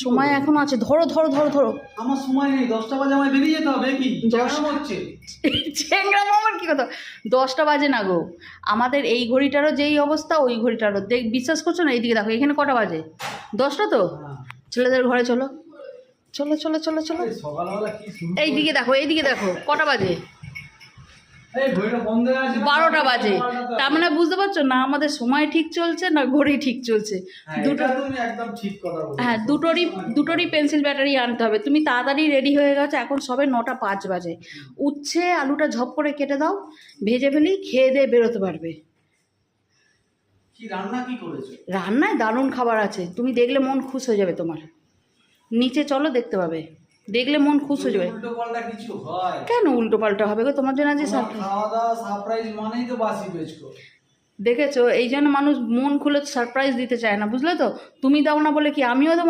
সময় এখন আছে, ধরো ধরো ধরো ধরো। আমার সময় নেই, 10টা বাজে আমায় বেরিয়ে যেতে হবে। কি হচ্ছে চেংড়া মামার কি কথা, 10টা বাজে না গো, আমাদের এই ঘড়িটারও যেই অবস্থা ওই ঘড়িটারও বিশ্বাস করছো না? এইদিকে দেখো, এখানে কটা বাজে? 10টা তো। ছেলেদের ঘরে চলো চলো চলো চলো চলো। সকালবেলা কি শুরু? এইদিকে দেখো, এইদিকে দেখো কটা বাজে? এই ঘড়িটা বন্ধ হয়ে আছে। 12টা বাজে। তার মানে বুঝতে পারছো না আমাদের সময় ঠিক চলছে না ঘড়ি ঠিক চলছে? দুটো, তুমি একদম ঠিক কথা বলেছো। হ্যাঁ, দুটোরই পেন্সিল ব্যাটারি আনতে হবে। তুমি তাড়াতাড়ি রেডি হয়ে গেছো, এখন সবে 9টা 5 বাজে। উচ্ছে আলুটা ঝপ করে কেটে দাও, ভেজে ফেলি, খেয়ে দিয়ে বেরোতে পারবে। কি রান্না কি করেছো? রান্নায় দারুণ খাবার আছে, তুমি দেখলে মন খুশ হয়ে যাবে তোমার। নিচে চলো, দেখতে পাবে, দেখলে মন খুশ হয়ে যাবে। উল্টো পাল্টা কিছু হয়? কেন উল্টো পাল্টা হবে গো? তোমার জন্য আজকে খাওয়া দাওয়া সারপ্রাইজ মানেই তো বাসি বেচকো। দেখেছো, এই জন্য মানুষ মন খুলে সারপ্রাইজ দিতে চায় না, বুঝলে তো? তুমি দাও না বলে কি আমিও দেবো?